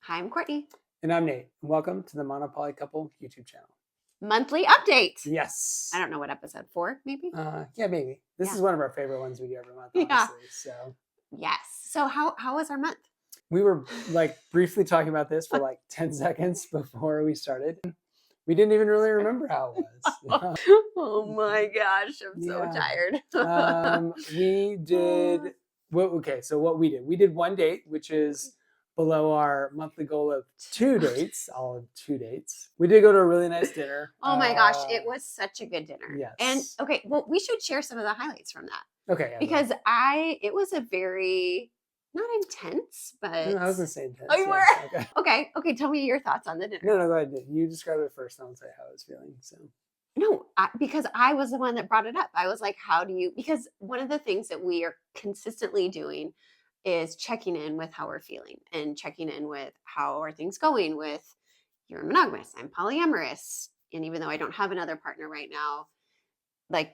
Hi, I'm Courtney. And I'm Nate. Welcome to the Monopoly Couple YouTube channel. Monthly update. Yes. I don't know what episode 4, maybe? Yeah, maybe. This is one of our favorite ones we do every month, honestly. So Yes. So how was our month? we were briefly talking about this for 10 seconds before we started. We didn't even really remember how it was. Oh my gosh, I'm so tired. We did what we did one date, which is below our monthly goal of 2 dates, all of 2 dates. We did go to a really nice dinner. Oh my gosh, it was such a good dinner. Yes. And okay, well, we should share some of the highlights from that. Okay. Yeah, because it was a very, not intense, but. I was going to say intense. Oh, you were? Okay. Okay, tell me your thoughts on the dinner. No, go ahead. You describe it first, and I'll say how I was feeling. So. No, because I was the one that brought it up. I was like, because one of the things that we are consistently doing is checking in with how we're feeling and checking in with how are things going with you're monogamous, I'm polyamorous. And even though I don't have another partner right now,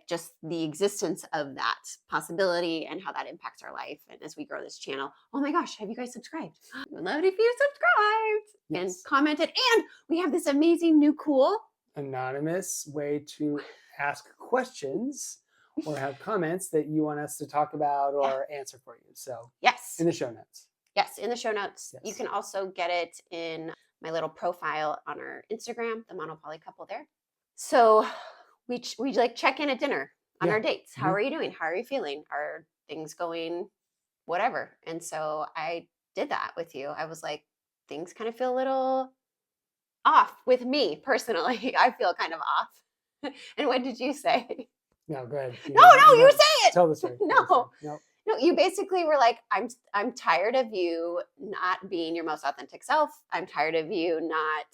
just the existence of that possibility and how that impacts our life. And as we grow this channel, oh my gosh, have you guys subscribed? I would love it if you subscribed and commented. And we have this amazing new cool anonymous way to ask questions or have comments that you want us to talk about or answer for you. So yes, in the show notes. Yes, in the show notes. Yes. You can also get it in my little profile on our Instagram, the Monopoly Couple there. So we check in at dinner on our dates. How are you doing? How are you feeling? Are things going whatever? And so I did that with you. I was like, things kind of feel a little off with me personally. I feel kind of off. And what did you say? No, go ahead. No, you say it. Tell the story. No, you basically were like, I'm tired of you not being your most authentic self. I'm tired of you not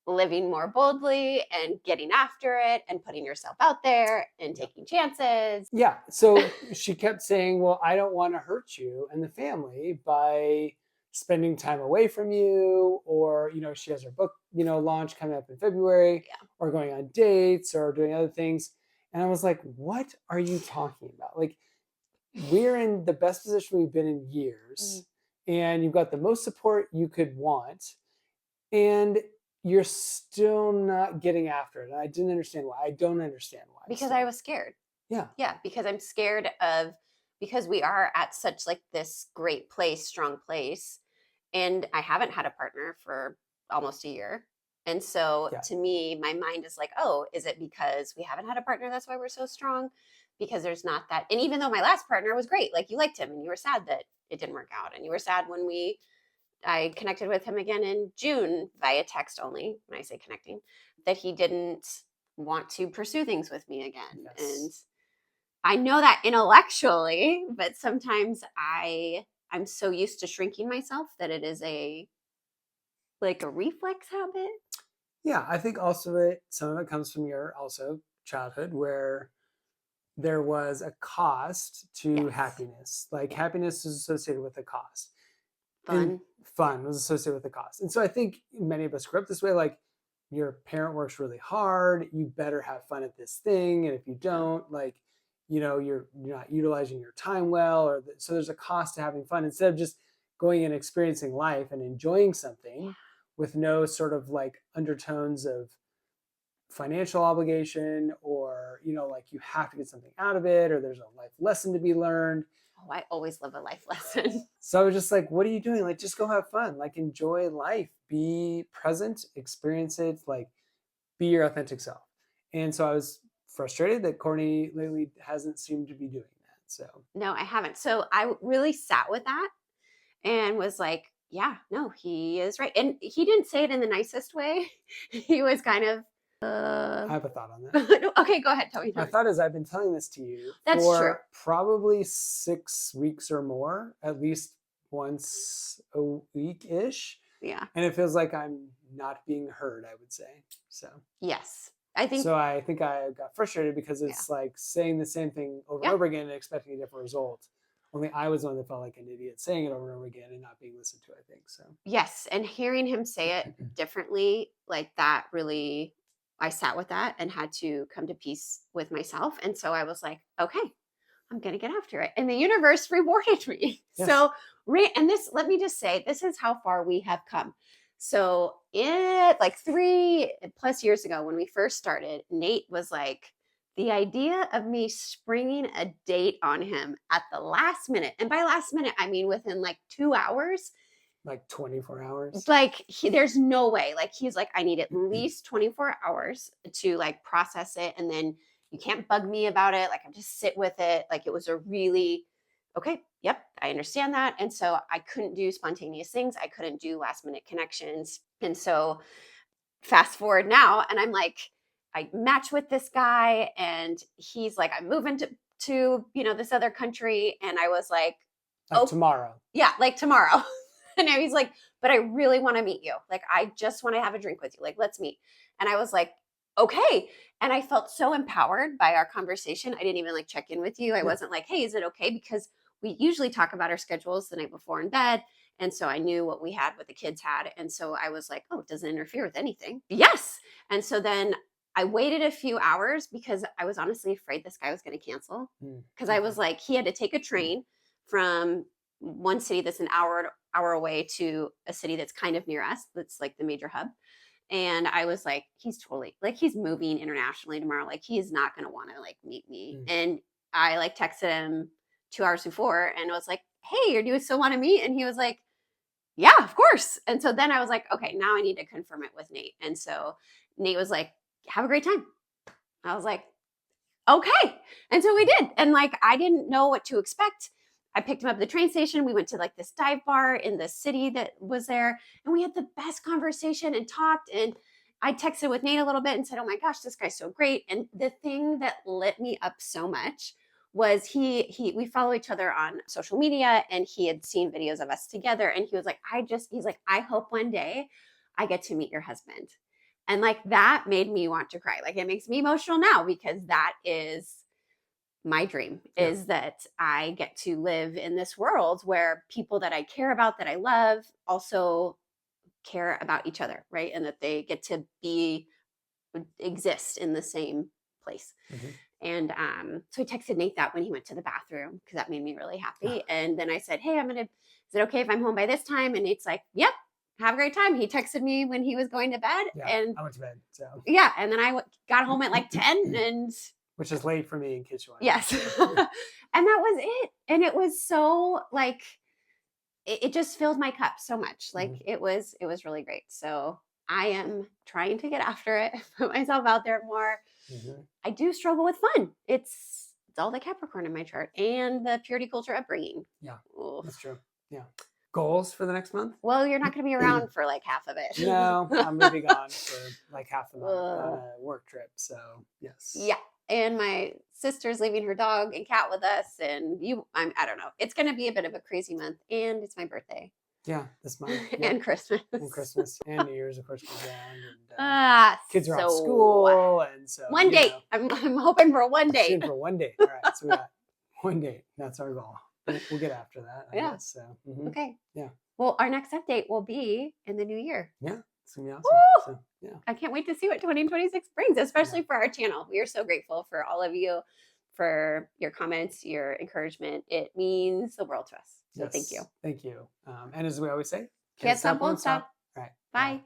living more boldly and getting after it and putting yourself out there and taking chances. Yeah. So she kept saying, well, I don't want to hurt you and the family by spending time away from you, or she has her book launch coming up in February, or going on dates or doing other things. And I was like, what are you talking about? We're in the best position we've been in years, and you've got the most support you could want, and you're still not getting after it. And I didn't understand why. I don't understand why. Because I was scared. Yeah, because I'm scared because we are at such this great place, strong place, and I haven't had a partner for almost a year. And so to me, my mind is like, oh, is it because we haven't had a partner? That's why we're so strong? Because there's not that. And even though my last partner was great, you liked him and you were sad that it didn't work out. And you were sad when I connected with him again in June via text only, when I say connecting, that he didn't want to pursue things with me again. Yes. And I know that intellectually, but sometimes I'm so used to shrinking myself that it is a reflex habit. Yeah, I think also that some of it comes from your childhood, where there was a cost to happiness. Happiness is associated with a cost. Fun was associated with the cost. And so I think many of us grew up this way, your parent works really hard, you better have fun at this thing. And if you don't, you're not utilizing your time well, so there's a cost to having fun instead of just going and experiencing life and enjoying something with no sort of undertones of financial obligation, or you have to get something out of it, or there's a life lesson to be learned. Oh, I always love a life lesson. So I was just like, what are you doing? Just go have fun, enjoy life, be present, experience it, be your authentic self. And so I was frustrated that Courtney lately hasn't seemed to be doing that. So no, I haven't. So I really sat with that and was like, yeah, no, he is right. And he didn't say it in the nicest way. He was kind of, I have a thought on that. Okay, go ahead. Tell me. My thought is, I've been telling this to you for probably 6 weeks or more, at least once a week-ish. Yeah. And it feels like I'm not being heard, I would say. So yes, I think I got frustrated because it's saying the same thing over and over again and expecting a different result. Only I was the one that felt like an idiot saying it over and over again and not being listened to, I think. So yes, and hearing him say it differently, that really, I sat with that and had to come to peace with myself. And so I was like, okay, I'm going to get after it. And the universe rewarded me. Yes. So And this, let me just say, this is how far we have come. So it like 3+ years ago when we first started, Nate was like, the idea of me springing a date on him at the last minute, and by last minute, I mean within like 2 hours, Like 24 hours. like there's no way. Like he's like, I need at least 24 hours to like process it, and then you can't bug me about it. Like I'm just sit with it. Like it was a really okay. Yep, I understand that. And so I couldn't do spontaneous things. I couldn't do last minute connections. And so fast forward now, and I'm like, I match with this guy, and he's like, I'm moving to this other country, and I was like, Like oh tomorrow. yeah, like tomorrow. And now he's like, but I really want to meet you. Like, I just want to have a drink with you. Like, let's meet. And I was like, okay. And I felt so empowered by our conversation. I didn't even like check in with you. I wasn't like, hey, is it okay? Because we usually talk about our schedules the night before in bed. And so I knew what we had, what the kids had. And so I was like, oh, it doesn't interfere with anything. Yes. And so then I waited a few hours because I was honestly afraid this guy was going to cancel. Because I was like, he had to take a train from one city that's an hour away to a city that's kind of near us. That's like the major hub. And I was like, he's totally like, he's moving internationally tomorrow. Like he is not going to want to like meet me. And I like texted him 2 hours before and was like, hey, do you still want to meet? And he was like, yeah, of course. And so then I was like, okay, now I need to confirm it with Nate. And so Nate was like, have a great time. I was like, okay. And so we did. And like, I didn't know what to expect. I picked him up at the train station. We went to like this dive bar in the city that was there. And we had the best conversation and talked. And I texted with Nate a little bit and said, oh my gosh, this guy's so great. And the thing that lit me up so much was we follow each other on social media, and he had seen videos of us together. And he was like, he's like, I hope one day I get to meet your husband. And like that made me want to cry. Like it makes me emotional now because that is my dream, is that I get to live in this world where people that I care about, that I love, also care about each other, right? And that they get to exist in the same place. And so I texted Nate that when he went to the bathroom because that made me really happy. And then I said, hey, is it okay if I'm home by this time? And Nate's like, yep, have a great time. He texted me when he was going to bed. And I went to bed. So yeah. And then I got home at like 10 and which is late for me in case you want. Yes. And that was it. And it was so like, it just filled my cup so much. Like it was really great. So I am trying to get after it, put myself out there more. I do struggle with fun. It's all the Capricorn in my chart and the purity culture upbringing. Yeah, that's true. Yeah. Goals for the next month? Well, you're not going to be around for like half of it. No, I'm going to be gone for like half the month on a work trip. So yes. Yeah. And my sister's leaving her dog and cat with us. And I don't know. It's going to be a bit of a crazy month. And it's my birthday. Yeah, this month. Yeah. And Christmas. And Christmas. And New Year's, of course, comes around. And kids are off school. And so. One date. I'm hoping for one date. Shooting for one date. All right. So we got one date. That's our goal. We'll get after that. I guess, so. Okay. Yeah. Well, our next update will be in the new year. Yeah. It's going to be awesome. So, yeah. I can't wait to see what 2026 brings, especially for our channel. We are so grateful for all of you, for your comments, your encouragement. It means the world to us. So thank you. Thank you. And as we always say, Can't stop, won't stop. All right. Bye.